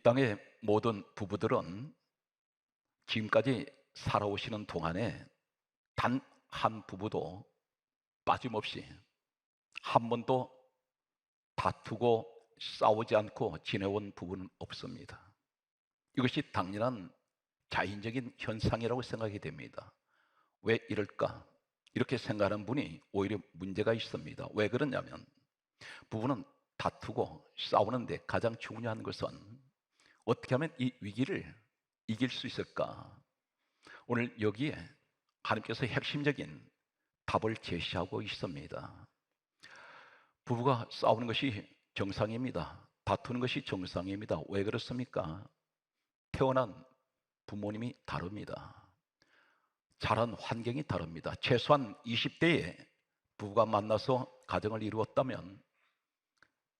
땅의 모든 부부들은 지금까지 살아오시는 동안에 단 한 부부도 빠짐없이 한 번도 다투고 싸우지 않고 지내온 부부는 없습니다. 이것이 당연한 자연적인 현상이라고 생각이 됩니다. 왜 이럴까? 이렇게 생각하는 분이 오히려 문제가 있습니다. 왜 그러냐면 부부는 다투고 싸우는데 가장 중요한 것은 어떻게 하면 이 위기를 이길 수 있을까? 오늘 여기에 하나님께서 핵심적인 답을 제시하고 있습니다. 부부가 싸우는 것이 정상입니다. 다투는 것이 정상입니다. 왜 그렇습니까? 태어난 부모님이 다릅니다. 자란 환경이 다릅니다. 최소한 20대에 부부가 만나서 가정을 이루었다면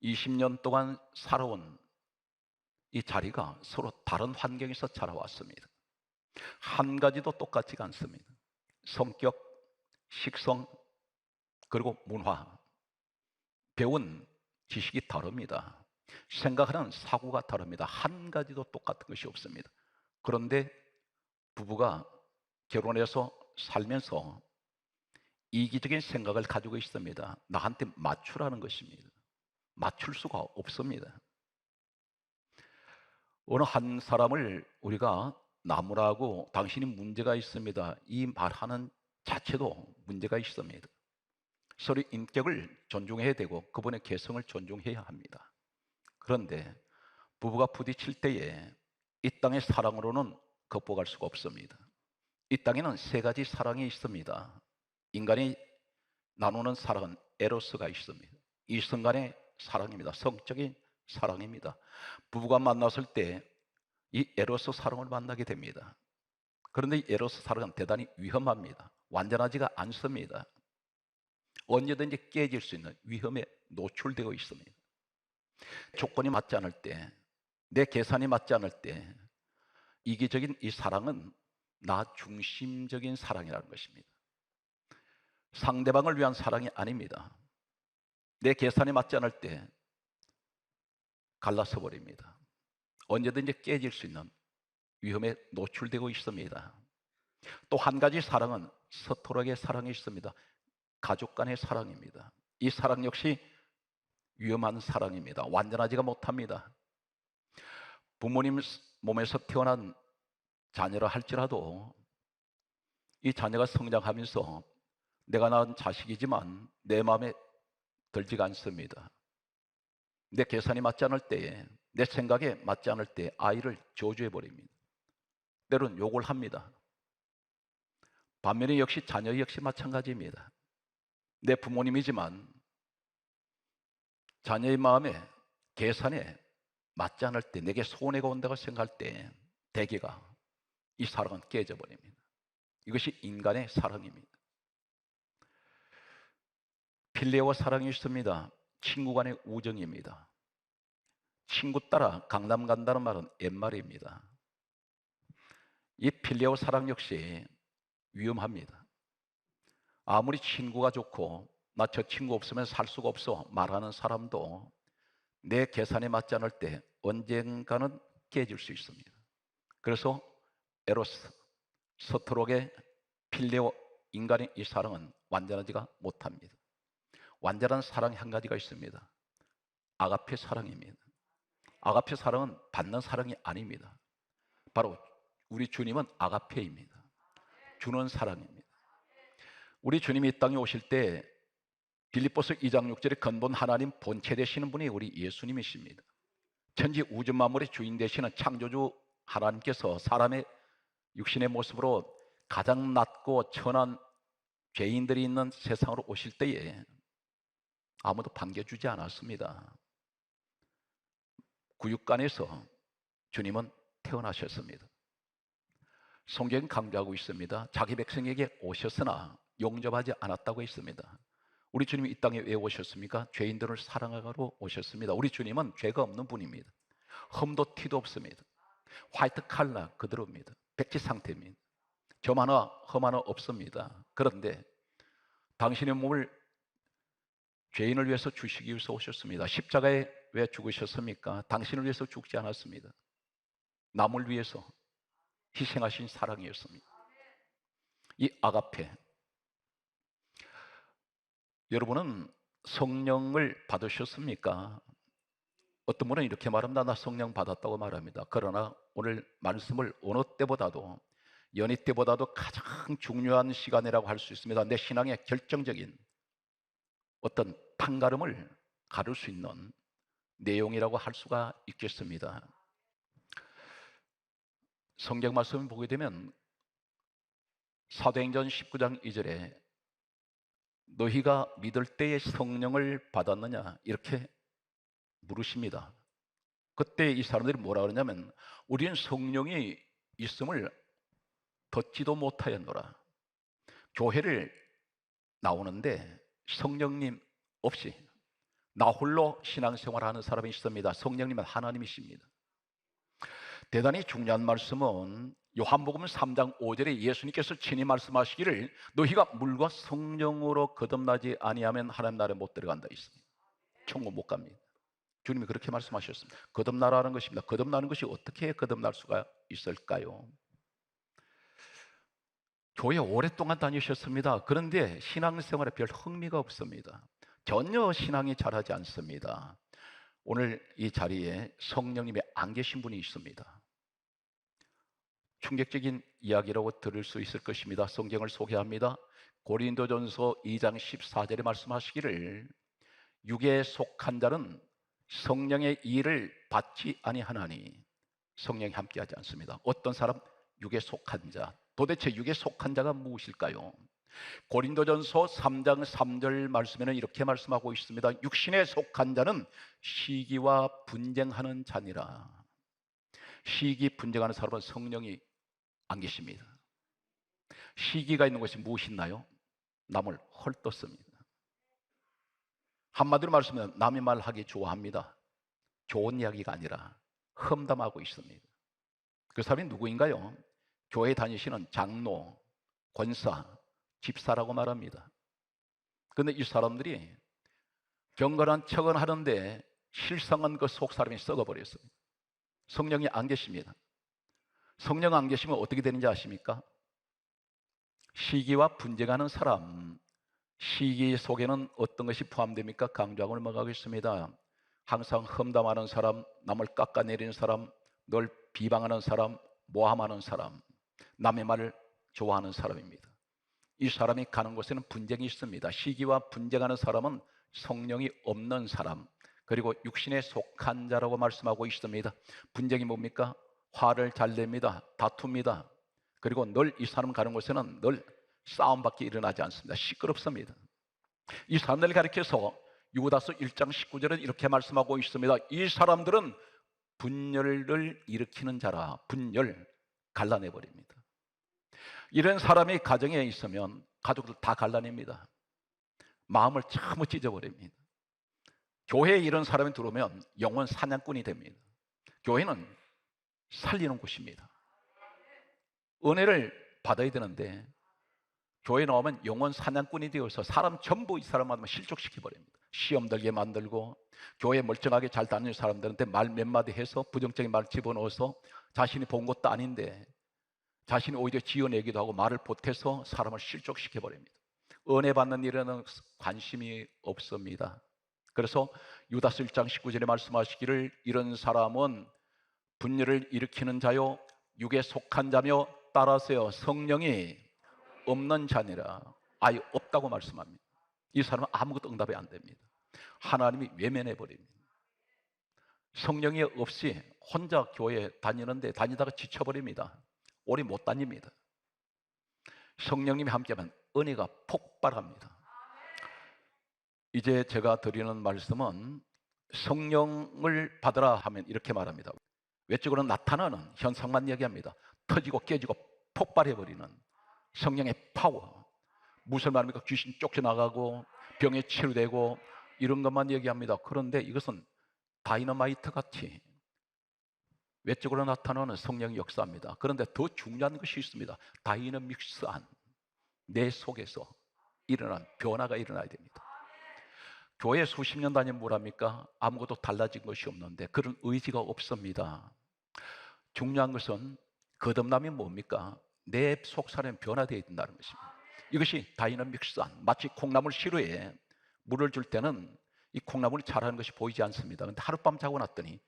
20년 동안 살아온 이 자리가 서로 다른 환경에서 자라왔습니다. 한 가지도 똑같지가 않습니다. 성격, 식성, 그리고 문화, 배운 지식이 다릅니다. 생각하는 사고가 다릅니다. 한 가지도 똑같은 것이 없습니다. 그런데 부부가 결혼해서 살면서 이기적인 생각을 가지고 있습니다. 나한테 맞추라는 것입니다. 맞출 수가 없습니다. 어느 한 사람을 우리가 나무라고 당신이 문제가 있습니다. 이 말하는 자체도 문제가 있습니다. 서로 인격을 존중해야 되고 그분의 개성을 존중해야 합니다. 그런데 부부가 부딪힐 때에 이 땅의 사랑으로는 극복할 수가 없습니다. 이 땅에는 세 가지 사랑이 있습니다. 인간이 나누는 사랑은 에로스가 있습니다. 이성 간의 사랑입니다. 성적인 사랑입니다. 부부가 만났을 때 이 에로스 사랑을 만나게 됩니다. 그런데 이 에로스 사랑은 대단히 위험합니다. 완전하지가 않습니다. 언제든지 깨질 수 있는 위험에 노출되어 있습니다. 조건이 맞지 않을 때, 내 계산이 맞지 않을 때 이기적인 이 사랑은 나 중심적인 사랑이라는 것입니다. 상대방을 위한 사랑이 아닙니다. 내 계산이 맞지 않을 때 갈라서 버립니다. 언제든지 깨질 수 있는 위험에 노출되고 있습니다. 또 한 가지 사랑은 서투르게 사랑이 있습니다. 가족 간의 사랑입니다. 이 사랑 역시 위험한 사랑입니다. 완전하지가 못합니다. 부모님 몸에서 태어난 자녀라 할지라도 이 자녀가 성장하면서 내가 낳은 자식이지만 내 마음에 들지가 않습니다. 내 계산이 맞지 않을 때에, 내 생각에 맞지 않을 때 아이를 저주해 버립니다. 때로는 욕을 합니다. 반면에 역시 자녀 역시 마찬가지입니다. 내 부모님이지만 자녀의 마음에 계산에 맞지 않을 때, 내게 손해가 온다고 생각할 때 대개가 이 사랑은 깨져버립니다. 이것이 인간의 사랑입니다. 필레오 사랑이 있습니다. 친구 간의 우정입니다. 친구 따라 강남 간다는 말은 옛말입니다. 이 필레오 사랑 역시 위험합니다. 아무리 친구가 좋고 나 저 친구 없으면 살 수가 없어 말하는 사람도 내 계산에 맞지 않을 때 언젠가는 깨질 수 있습니다. 그래서 에로스, 서투르게 필레오, 인간의 이 사랑은 완전하지가 못합니다. 완전한 사랑이 한 가지가 있습니다. 아가페 사랑입니다. 아가페 사랑은 받는 사랑이 아닙니다. 바로 우리 주님은 아가페입니다. 주는 사랑입니다. 우리 주님이 이 땅에 오실 때 빌립보서 2장 6절에 근본 하나님 본체 되시는 분이 우리 예수님이십니다. 천지 우주 만물의 주인 되시는 창조주 하나님께서 사람의 육신의 모습으로 가장 낮고 천한 죄인들이 있는 세상으로 오실 때에 아무도 반겨주지 않았습니다. 구육간에서 주님은 태어나셨습니다. 성경은 강조하고 있습니다. 자기 백성에게 오셨으나 용접하지 않았다고 했습니다. 우리 주님이 이 땅에 왜 오셨습니까? 죄인들을 사랑하러 오셨습니다. 우리 주님은 죄가 없는 분입니다. 흠도 티도 없습니다. 화이트 칼라 그대로입니다. 백지 상태입니다. 점 하나 흠 하나 없습니다. 그런데 당신의 몸을 죄인을 위해서 주시기 위해서 오셨습니다. 십자가에 왜 죽으셨습니까? 당신을 위해서 죽지 않았습니다. 남을 위해서 희생하신 사랑이었습니다. 이 아가페, 여러분은 성령을 받으셨습니까? 어떤 분은 이렇게 말합니다. 나 성령 받았다고 말합니다. 그러나 오늘 말씀을 어느 때보다도, 연희 때보다도 가장 중요한 시간이라고 할 수 있습니다. 내 신앙의 결정적인 어떤 판가름을 가를 수 있는 내용이라고 할 수가 있겠습니다. 성경 말씀을 보게 되면 사도행전 19장 2절에 너희가 믿을 때에 성령을 받았느냐 이렇게 물으십니다. 그때 이 사람들이 뭐라 그러냐면 우리는 성령이 있음을 듣지도 못하였노라. 교회를 나오는데 성령님 없이 나 홀로 신앙생활하는 사람이 있습니다. 성령님은 하나님이십니다. 대단히 중요한 말씀은 요한복음 3장 5절에 예수님께서 친히 말씀하시기를 너희가 물과 성령으로 거듭나지 아니하면 하나님 나라에 못 들어간다 있습니다. 천국 못 갑니다. 주님이 그렇게 말씀하셨습니다. 거듭나라는 것입니다. 거듭나는 것이 어떻게 거듭날 수가 있을까요? 교회 오랫동안 다니셨습니다. 그런데 신앙생활에 별 흥미가 없습니다. 전혀 신앙이 자라지 않습니다. 오늘 이 자리에 성령님이 안 계신 분이 있습니다. 충격적인 이야기라고 들을 수 있을 것입니다. 성경을 소개합니다. 고린도전서 2장 14절에 말씀하시기를 육에 속한 자는 성령의 일을 받지 아니하나니 성령이 함께하지 않습니다. 어떤 사람? 육에 속한 자. 도대체 육에 속한 자가 무엇일까요? 고린도전서 3장 3절 말씀에는 이렇게 말씀하고 있습니다. 육신에 속한 자는 시기와 분쟁하는 자니라. 시기 분쟁하는 사람은 성령이 안 계십니다. 시기가 있는 것이 무엇이나요? 남을 헐떴습니다. 한마디로 말씀하면 남의 말 하기 좋아합니다. 좋은 이야기가 아니라 험담하고 있습니다. 그 사람이 누구인가요? 교회 다니시는 장로, 권사, 집사라고 말합니다. 그런데 이 사람들이 경건한 척은 하는데 실상은 그 속 사람이 썩어버렸습니다. 성령이 안 계십니다. 성령 안 계시면 어떻게 되는지 아십니까? 시기와 분쟁하는 사람, 시기 속에는 어떤 것이 포함됩니까? 강조하고 넘어가겠습니다. 항상 험담하는 사람, 남을 깎아내리는 사람, 늘 비방하는 사람, 모함하는 사람, 남의 말을 좋아하는 사람입니다. 이 사람이 가는 곳에는 분쟁이 있습니다. 시기와 분쟁하는 사람은 성령이 없는 사람, 그리고 육신에 속한 자라고 말씀하고 있습니다. 분쟁이 뭡니까? 화를 잘 냅니다. 다툽니다. 그리고 늘 이 사람 가는 곳에는 늘 싸움밖에 일어나지 않습니다. 시끄럽습니다. 이 사람들을 가리켜서 유다서 1장 19절은 이렇게 말씀하고 있습니다. 이 사람들은 분열을 일으키는 자라. 분열, 갈라내버립니다. 이런 사람이 가정에 있으면 가족들 다 갈라냅니다. 마음을 참으 찢어버립니다. 교회에 이런 사람이 들어오면 영혼 사냥꾼이 됩니다. 교회는 살리는 곳입니다. 은혜를 받아야 되는데 교회 나오면 영혼 사냥꾼이 되어서 사람 전부 이 사람만 실족시켜버립니다. 시험 들게 만들고 교회 멀쩡하게 잘 다니는 사람들한테 말 몇 마디 해서 부정적인 말 집어넣어서 자신이 본 것도 아닌데 자신이 오히려 지어내기도 하고 말을 보태서 사람을 실족시켜버립니다. 은혜 받는 일에는 관심이 없습니다. 그래서 유다서 1장 19절에 말씀하시기를 이런 사람은 분열을 일으키는 자요 육에 속한 자며 따라서요 성령이 없는 자니라. 아예 없다고 말씀합니다. 이 사람은 아무것도 응답이 안 됩니다. 하나님이 외면해버립니다. 성령이 없이 혼자 교회 다니는데 다니다가 지쳐버립니다. 오래 못 다닙니다. 성령님이 함께하면 은혜가 폭발합니다. 이제 제가 드리는 말씀은 성령을 받으라 하면 이렇게 말합니다. 외적으로 나타나는 현상만 얘기합니다. 터지고 깨지고 폭발해버리는 성령의 파워. 무슨 말입니까? 귀신 쫓겨나가고 병에 치료되고 이런 것만 얘기합니다. 그런데 이것은 다이너마이트 같이 외적으로 나타나는 성령의 역사입니다. 그런데 더 중요한 것이 있습니다. 다이너믹스한 내 속에서 일어난 변화가 일어나야 됩니다. 교회 수십 년 다니면 뭐랍니까? 아무것도 달라진 것이 없는데 그런 의지가 없습니다. 중요한 것은 거듭남이 뭡니까? 내 속사람이 변화되어야 된다는 것입니다. 이것이 다이너믹스한, 마치 콩나물 시루에 물을 줄 때는 이 콩나물이 자라는 것이 보이지 않습니다. 근데 하룻밤 자고 났더니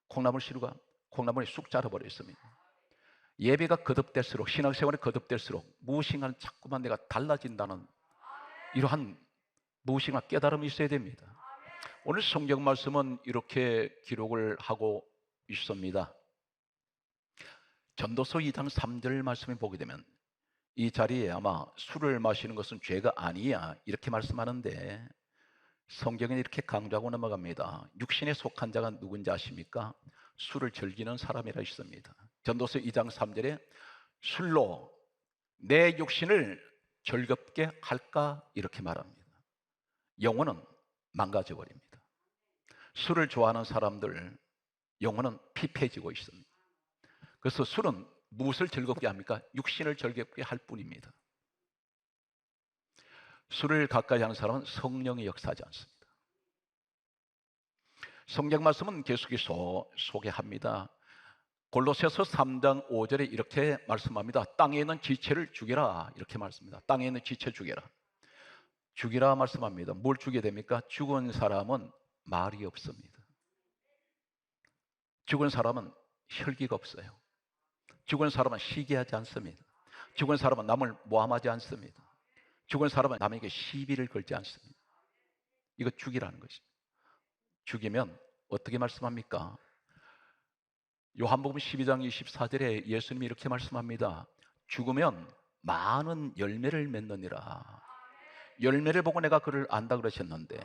콩나물 시루가 콩나물이 쑥 자라버렸습니다. 예배가 거듭될수록, 신앙생활이 거듭될수록 무엇인가는 자꾸만 내가 달라진다는 이러한 무엇인가 깨달음이 있어야 됩니다. 오늘 성경 말씀은 이렇게 기록을 하고 있습니다. 전도서 2장 3절 말씀을 보게 되면 이 자리에 아마 술을 마시는 것은 죄가 아니야 이렇게 말씀하는데, 성경에 이렇게 강조하고 넘어갑니다. 육신에 속한 자가 누군지 아십니까? 술을 즐기는 사람이라 있습니다. 전도서 2장 3절에 술로 내 육신을 즐겁게 할까 이렇게 말합니다. 영혼은 망가져 버립니다. 술을 좋아하는 사람들 영혼은 피폐해지고 있습니다. 그래서 술은 무엇을 즐겁게 합니까? 육신을 즐겁게 할 뿐입니다. 술을 가까이 하는 사람은 성령이 역사하지 않습니다. 성경 말씀은 계속해서 소개합니다. 골로새서 3장 5절에 이렇게 말씀합니다. 땅에 있는 지체를 죽여라 이렇게 말씀합니다. 땅에 있는 지체 죽여라. 죽이라 말씀합니다. 뭘 죽게 됩니까? 죽은 사람은 말이 없습니다. 죽은 사람은 혈기가 없어요. 죽은 사람은 시기하지 않습니다. 죽은 사람은 남을 모함하지 않습니다. 죽은 사람은 남에게 시비를 걸지 않습니다. 이거 죽이라는 것입니다. 죽이면 어떻게 말씀합니까? 요한복음 12장 24절에 예수님이 이렇게 말씀합니다. 죽으면 많은 열매를 맺느니라. 열매를 보고 내가 그를 안다 그러셨는데,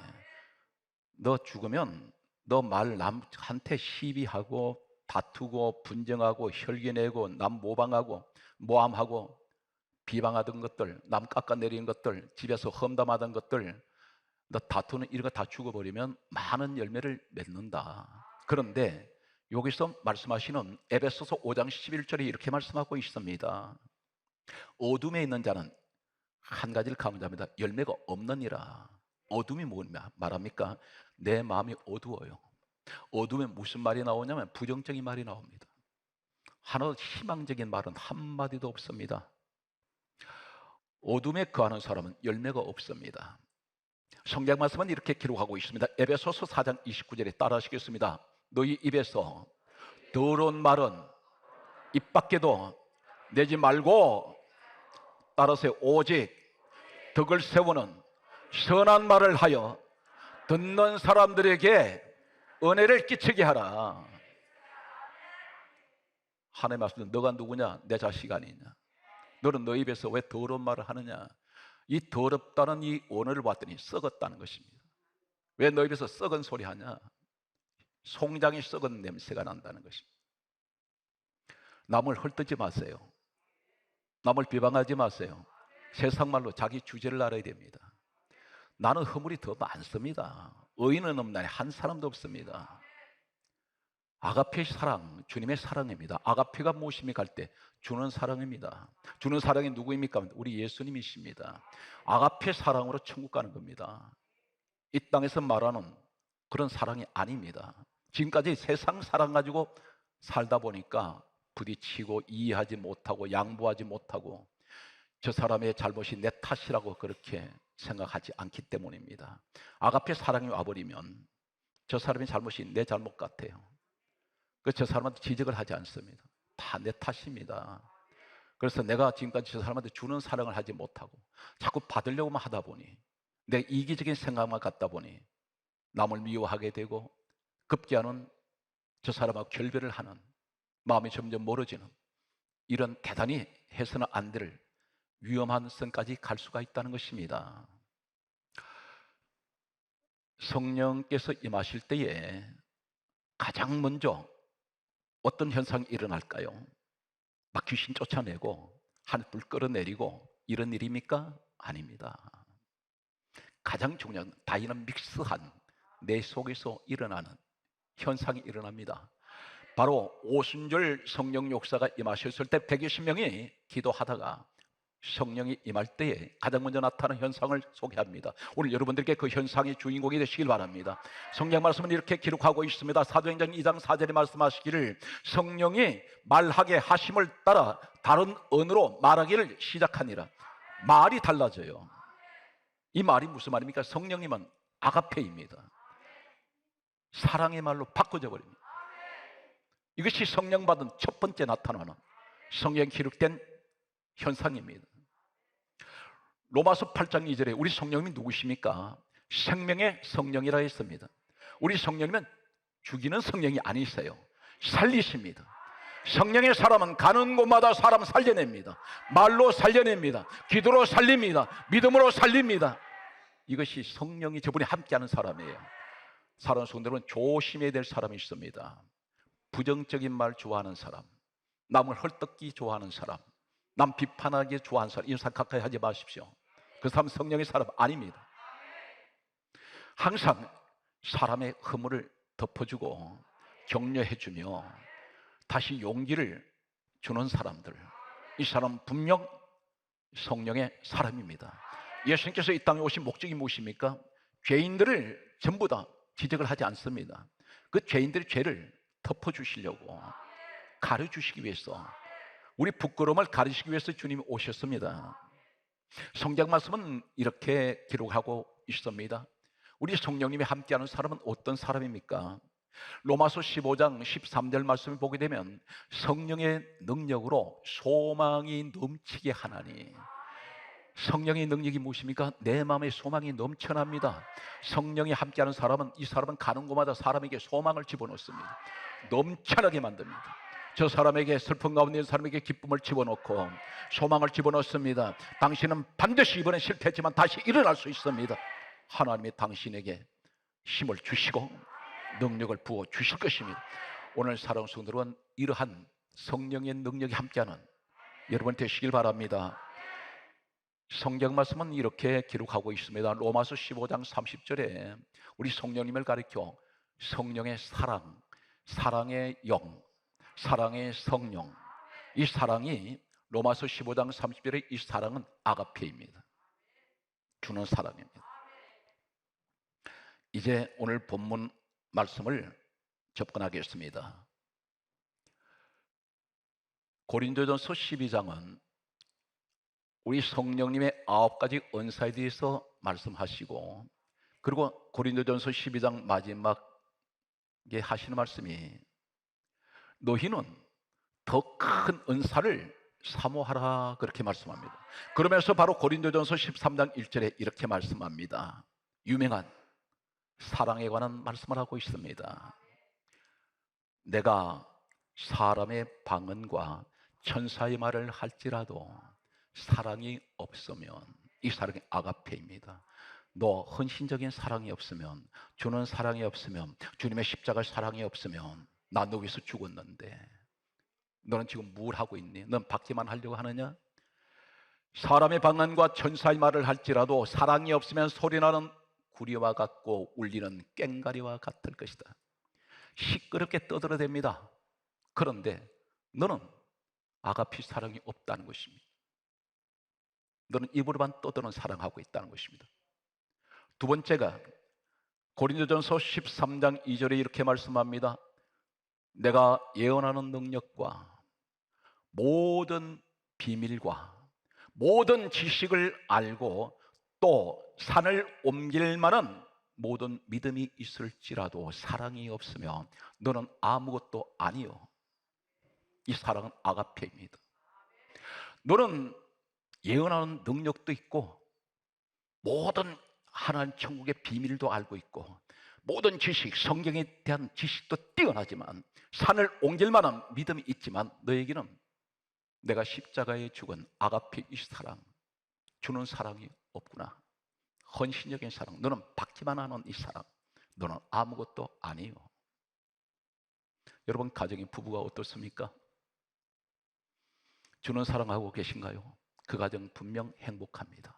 너 죽으면 너 말 남한테 시비하고 다투고 분쟁하고 혈기내고 남 모방하고 모함하고 비방하던 것들, 남 깎아내리는 것들, 집에서 험담하던 것들, 너 다투는 이런 거 다 죽어버리면 많은 열매를 맺는다. 그런데 여기서 말씀하시는 에베소서 5장 11절에 이렇게 말씀하고 있습니다. 어둠에 있는 자는 한 가지를 강조합니다. 열매가 없느니라. 어둠이 뭐 말합니까? 내 마음이 어두워요. 어둠에 무슨 말이 나오냐면 부정적인 말이 나옵니다. 하나 희망적인 말은 한마디도 없습니다. 어둠에 거하는 사람은 열매가 없습니다. 성경 말씀은 이렇게 기록하고 있습니다. 에베소서 4장 29절에 따라하시겠습니다. 너희 입에서 더러운 말은 입 밖에도 내지 말고 따라서 오직 덕을 세우는 선한 말을 하여 듣는 사람들에게 은혜를 끼치게 하라. 하나님 말씀, 너가 누구냐? 내 자식 아니냐? 너는 너 입에서 왜 더러운 말을 하느냐? 이 더럽다는 이 언어를 봤더니 썩었다는 것입니다. 왜 너 입에서 썩은 소리 하냐? 송장이 썩은 냄새가 난다는 것입니다. 남을 헐뜯지 마세요. 남을 비방하지 마세요. 세상 말로 자기 주제를 알아야 됩니다. 나는 허물이 더 많습니다. 의인은 없나니 한 사람도 없습니다. 아가페의 사랑, 주님의 사랑입니다. 아가페가 무엇입니까? 할 때 주는 사랑입니다. 주는 사랑이 누구입니까? 우리 예수님이십니다. 아가페 사랑으로 천국 가는 겁니다. 이 땅에서 말하는 그런 사랑이 아닙니다. 지금까지 세상 사랑 가지고 살다 보니까 부딪히고 이해하지 못하고 양보하지 못하고 저 사람의 잘못이 내 탓이라고 그렇게 생각하지 않기 때문입니다. 아가페 사랑이 와버리면 저 사람의 잘못이 내 잘못 같아요. 저 사람한테 지적을 하지 않습니다. 다 내 탓입니다. 그래서 내가 지금까지 저 사람한테 주는 사랑을 하지 못하고 자꾸 받으려고만 하다 보니, 내 이기적인 생각만 갖다 보니 남을 미워하게 되고 급기야는 저 사람하고 결별을 하는 마음이 점점 멀어지는, 이런 대단히 해서는 안 될 위험한 선까지 갈 수가 있다는 것입니다. 성령께서 임하실 때에 가장 먼저 어떤 현상이 일어날까요? 막 귀신 쫓아내고 하늘불 끌어내리고 이런 일입니까? 아닙니다. 가장 중요한 다이너믹스한 내 속에서 일어나는 현상이 일어납니다. 바로 오순절 성령 역사가 임하셨을 때 120명이 기도하다가 성령이 임할 때에 가장 먼저 나타나는 현상을 소개합니다. 오늘 여러분들께 그 현상의 주인공이 되시길 바랍니다. 성경 말씀은 이렇게 기록하고 있습니다. 사도행전 2장 4절에 말씀하시기를 성령이 말하게 하심을 따라 다른 언어로 말하기를 시작하니라. 말이 달라져요. 이 말이 무슨 말입니까? 성령님은 아가페입니다. 사랑의 말로 바꿔져 버립니다. 이것이 성령 받은 첫 번째 나타나는 성경에 기록된 현상입니다. 로마서 8장 2절에 우리 성령님이 누구십니까? 생명의 성령이라 했습니다. 우리 성령님은 죽이는 성령이 아니세요. 살리십니다. 성령의 사람은 가는 곳마다 사람 살려냅니다. 말로 살려냅니다. 기도로 살립니다. 믿음으로 살립니다. 이것이 성령이 저분이 함께하는 사람이에요. 사랑하는 성도들은 조심해야 될 사람이 있습니다. 부정적인 말 좋아하는 사람, 남을 헐떡기 좋아하는 사람, 남 비판하기 좋아하는 사람, 이 사람 가까이 하지 마십시오. 그 사람 성령의 사람 아닙니다. 항상 사람의 허물을 덮어주고 격려해주며 다시 용기를 주는 사람들, 이 사람은 분명 성령의 사람입니다. 예수님께서 이 땅에 오신 목적이 무엇입니까? 죄인들을 전부 다 지적을 하지 않습니다. 그 죄인들의 죄를 덮어주시려고, 가려주시기 위해서, 우리 부끄러움을 가리시기 위해서 주님이 오셨습니다. 성경 말씀은 이렇게 기록하고 있습니다. 우리 성령님이 함께하는 사람은 어떤 사람입니까? 로마서 15장 13절 말씀을 보게 되면 성령의 능력으로 소망이 넘치게 하나니. 성령의 능력이 무엇입니까? 내 마음에 소망이 넘쳐납니다. 성령이 함께하는 사람은, 이 사람은 가는 곳마다 사람에게 소망을 집어넣습니다. 넘쳐나게 만듭니다. 저 사람에게, 슬픈 가운데 있는 사람에게 기쁨을 집어넣고 소망을 집어넣습니다. 당신은 반드시 이번에 실패했지만 다시 일어날 수 있습니다. 하나님이 당신에게 힘을 주시고 능력을 부어 주실 것입니다. 오늘 사랑하는 성도들은 이러한 성령의 능력이 함께하는 여러분 되시길 바랍니다. 성경 말씀은 이렇게 기록하고 있습니다. 로마서 15장 30절에 우리 성령님을 가리켜 성령의 사랑, 사랑의 영, 사랑의 성령, 이 사랑이 로마서 15장 30절에 이 사랑은 아가페입니다. 주는 사랑입니다. 이제 오늘 본문 말씀을 접근하겠습니다. 고린도전서 12장은 우리 성령님의 9가지 은사에 대해서 말씀하시고, 그리고 고린도전서 12장 마지막에 하시는 말씀이 너희는 더 큰 은사를 사모하라, 그렇게 말씀합니다. 그러면서 바로 고린도전서 13장 1절에 이렇게 말씀합니다. 유명한 사랑에 관한 말씀을 하고 있습니다. 내가 사람의 방언과 천사의 말을 할지라도 사랑이 없으면, 이 사랑이 아가페입니다. 너 헌신적인 사랑이 없으면, 주는 사랑이 없으면, 주님의 십자가 사랑이 없으면 나 너 위해서 죽었는데 너는 지금 뭘 하고 있니? 넌 받기만 하려고 하느냐? 사람의 방언과 천사의 말을 할지라도 사랑이 없으면 소리나는 구리와 같고 울리는 꽹가리와 같을 것이다. 시끄럽게 떠들어댑니다. 그런데 너는 아가피 사랑이 없다는 것입니다. 너는 입으로만 떠드는 사랑하고 있다는 것입니다. 두 번째가 고린도전서 13장 2절에 이렇게 말씀합니다. 내가 예언하는 능력과 모든 비밀과 모든 지식을 알고 또 산을 옮길 만한 모든 믿음이 있을지라도 사랑이 없으면 너는 아무것도 아니요. 이 사랑은 아가페입니다. 너는 예언하는 능력도 있고 모든 하나님 천국의 비밀도 알고 있고 모든 지식, 성경에 대한 지식도 뛰어나지만 산을 옮길 만한 믿음이 있지만 너에게는 내가 십자가에 죽은 아가페 이 사랑, 주는 사랑이 없구나. 헌신적인 사랑, 너는 받기만 하는 이 사랑, 너는 아무것도 아니요. 여러분 가정의 부부가 어떻습니까? 주는 사랑하고 계신가요? 그 가정 분명 행복합니다.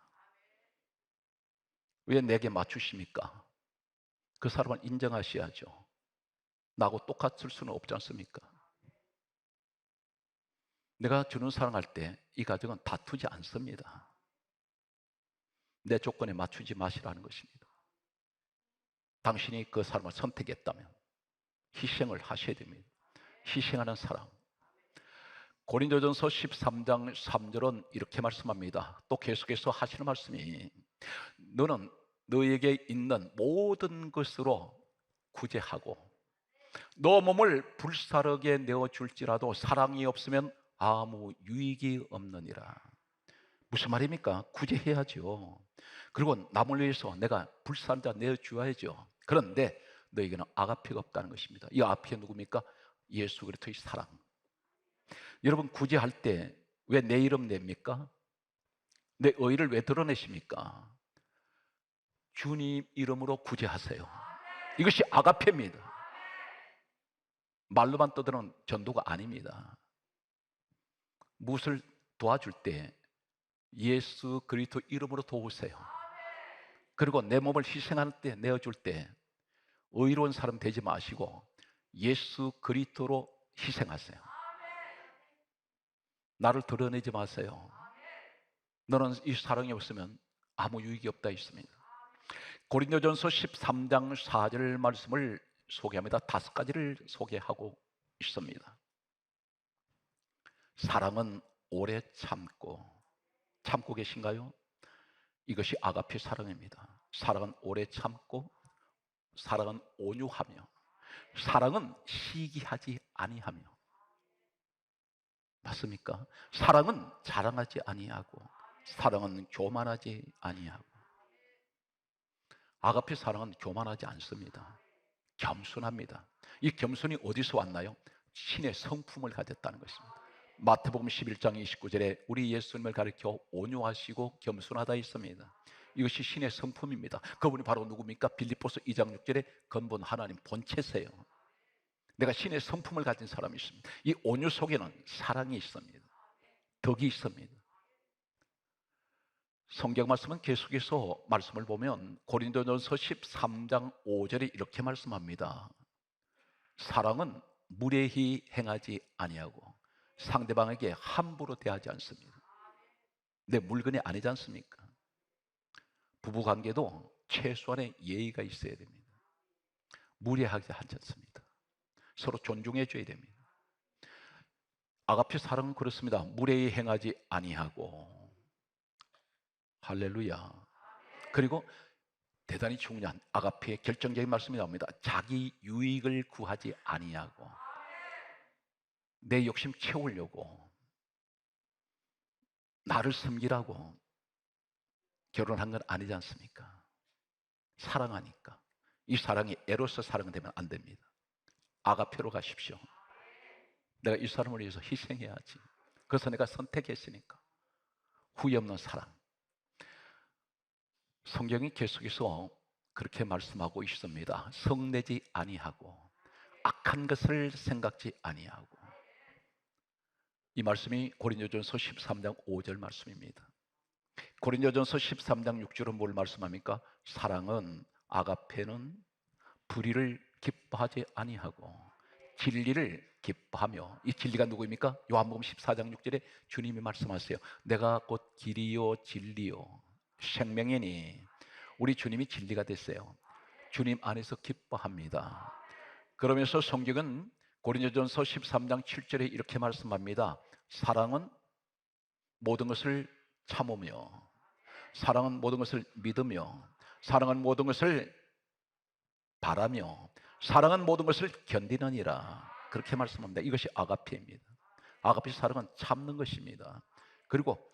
왜 내게 맞추십니까? 그 사람을 인정하셔야죠. 나하고 똑같을 수는 없지 않습니까? 내가 주는 사랑할 때 이 가정은 다투지 않습니다. 내 조건에 맞추지 마시라는 것입니다. 당신이 그 사람을 선택했다면 희생을 하셔야 됩니다. 희생하는 사랑. 고린도전서 13장 3절은 이렇게 말씀합니다. 또 계속해서 하시는 말씀이, 너는 너에게 있는 모든 것으로 구제하고 너 몸을 불사르게 내어줄지라도 사랑이 없으면 아무 유익이 없느니라. 무슨 말입니까? 구제해야죠. 그리고 남을 위해서 내가 불사른 자 내어주어야죠. 그런데 너에게는 아가페가 없다는 것입니다. 이 아가페가 누굽니까? 예수 그리스도의 사랑. 여러분, 구제할 때 왜 내 이름 냅니까? 내 의의를 왜 드러내십니까? 주님 이름으로 구제하세요. 이것이 아가페입니다. 말로만 떠드는 전도가 아닙니다. 무엇을 도와줄 때 예수 그리스도 이름으로 도우세요. 그리고 내 몸을 희생할 때, 내어줄 때 의로운 사람 되지 마시고 예수 그리스도로 희생하세요. 나를 드러내지 마세요. 너는 이 사랑이 없으면 아무 유익이 없다 있습니다. 고린도전서 13장 4절 말씀을 소개합니다. 5가지를 소개하고 있습니다. 사랑은 오래 참고 계신가요? 이것이 아가페 사랑입니다. 사랑은 오래 참고, 사랑은 온유하며, 사랑은 시기하지 아니하며. 맞습니까? 사랑은 자랑하지 아니하고, 사랑은 교만하지 아니하고. 아가페 사랑은 교만하지 않습니다. 겸손합니다. 이 겸손이 어디서 왔나요? 신의 성품을 가졌다는 것입니다. 마태복음 11장 29절에 우리 예수님을 가리켜 온유하시고 겸손하다 있습니다. 이것이 신의 성품입니다. 그분이 바로 누굽니까? 빌립보서 2장 6절에 근본 하나님 본체세요. 내가 신의 성품을 가진 사람이 있습니다. 이 온유 속에는 사랑이 있습니다. 덕이 있습니다. 성경 말씀은 계속해서 말씀을 보면 고린도전서 13장 5절에 이렇게 말씀합니다. 사랑은 무례히 행하지 아니하고 상대방에게 함부로 대하지 않습니다. 내 물건이 아니지 않습니까? 부부관계도 최소한의 예의가 있어야 됩니다. 무례하게 하지 않습니다. 서로 존중해 줘야 됩니다. 아가페 사랑은 그렇습니다. 무례히 행하지 아니하고. 할렐루야. 그리고 대단히 중요한 아가페의 결정적인 말씀이 나옵니다. 자기 유익을 구하지 아니하고. 내 욕심 채우려고, 나를 섬기라고 결혼한 건 아니지 않습니까? 사랑하니까. 이 사랑이 에로스 사랑되면 안 됩니다. 아가페로 가십시오. 내가 이 사람을 위해서 희생해야지. 그래서 내가 선택했으니까. 후회 없는 사랑. 성경이 계속해서 그렇게 말씀하고 있습니다. 성내지 아니하고 악한 것을 생각지 아니하고. 이 말씀이 고린도전서 13장 5절 말씀입니다. 고린도전서 13장 6절은 뭘 말씀합니까? 사랑은, 아가페는 불의를 기뻐하지 아니하고 진리를 기뻐하며. 이 진리가 누구입니까? 요한복음 14장 6절에 주님이 말씀하세요. 내가 곧 길이요 진리요 생명이니. 우리 주님이 진리가 됐어요. 주님 안에서 기뻐합니다. 그러면서 성경은 고린도전서 13장 7절에 이렇게 말씀합니다. 사랑은 모든 것을 참으며, 사랑은 모든 것을 믿으며, 사랑은 모든 것을 바라며, 사랑은 모든 것을 견디느니라. 그렇게 말씀합니다. 이것이 아가페입니다. 아가페 사랑은 참는 것입니다. 그리고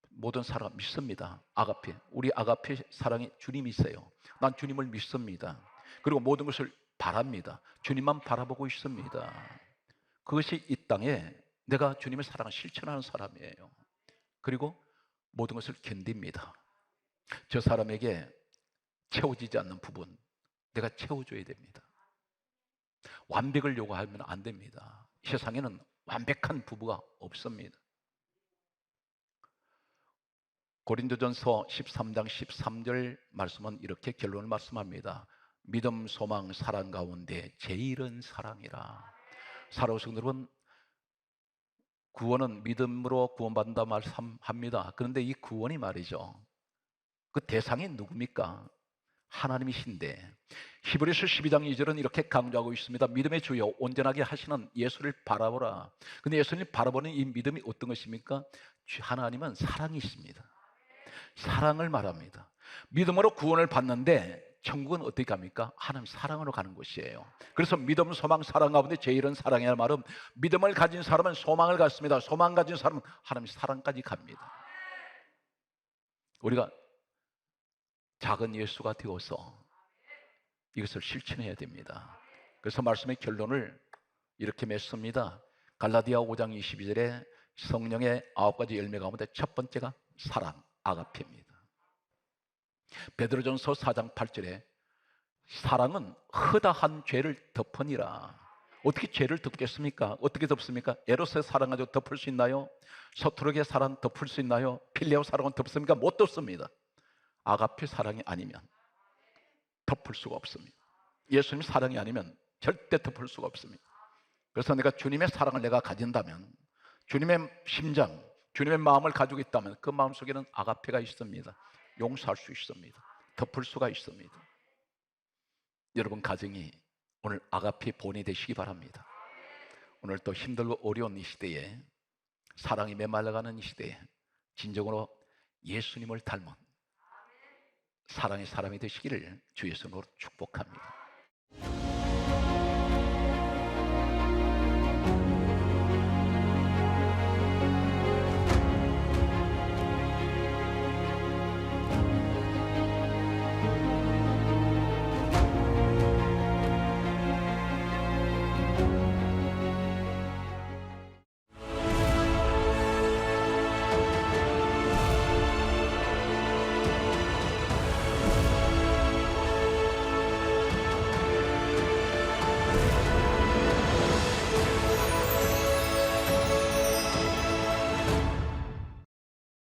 모든 사랑 믿습니다. 아가페, 우리 아가페 사랑이 주님이 있어요. 난 주님을 믿습니다. 그리고 모든 것을 바랍니다. 주님만 바라보고 있습니다. 그것이 이 땅에 내가 주님의 사랑을 실천하는 사람이에요. 그리고 모든 것을 견딥니다. 저 사람에게 채워지지 않는 부분 내가 채워줘야 됩니다. 완벽을 요구하면 안 됩니다. 세상에는 완벽한 부부가 없습니다. 고린도전서 13장 13절 말씀은 이렇게 결론을 말씀합니다. 믿음, 소망, 사랑 가운데 제일은 사랑이라. 사랑하는 여러분, 구원은 믿음으로 구원받는다 말씀합니다. 그런데 이 구원이 말이죠, 그 대상이 누굽니까? 하나님이신데 히브리서 12장 2절은 이렇게 강조하고 있습니다. 믿음의 주요 온전하게 하시는 예수를 바라보라. 근데 예수님 바라보는 이 믿음이 어떤 것입니까? 하나님은 사랑이십니다. 사랑을 말합니다. 믿음으로 구원을 받는데 천국은 어떻게 갑니까? 하나님 사랑으로 가는 곳이에요. 그래서 믿음, 소망, 사랑 가운데 제일은 사랑이라는 말은 믿음을 가진 사람은 소망을 갖습니다. 소망 가진 사람은 하나님 사랑까지 갑니다. 우리가 작은 예수가 되어서 이것을 실천해야 됩니다. 그래서 말씀의 결론을 이렇게 맺습니다. 갈라디아 5장 22절에 성령의 9가지 열매 가운데 첫 번째가 사랑, 아가페입니다. 베드로전서 4장 8절에 사랑은 허다한 죄를 덮으니라. 어떻게 죄를 덮겠습니까? 어떻게 덮습니까? 에로스의 사랑 가지고 덮을 수 있나요? 서투르게 사랑 덮을 수 있나요? 필레오 사랑은 덮습니까? 못 덮습니다. 아가페 사랑이 아니면 덮을 수가 없습니다. 예수님 사랑이 아니면 절대 덮을 수가 없습니다. 그래서 내가 주님의 사랑을 내가 가진다면, 주님의 심장, 주님의 마음을 가지고 있다면 그 마음 속에는 아가페가 있습니다. 용서할 수 있습니다. 덮을 수가 있습니다. 여러분 가정이 오늘 아가페 본이 되시기 바랍니다. 오늘 또 힘들고 어려운 이 시대에, 사랑이 메말라가는 이 시대에 진정으로 예수님을 닮은 사랑의 사람이 되시기를 주 예수님으로 축복합니다.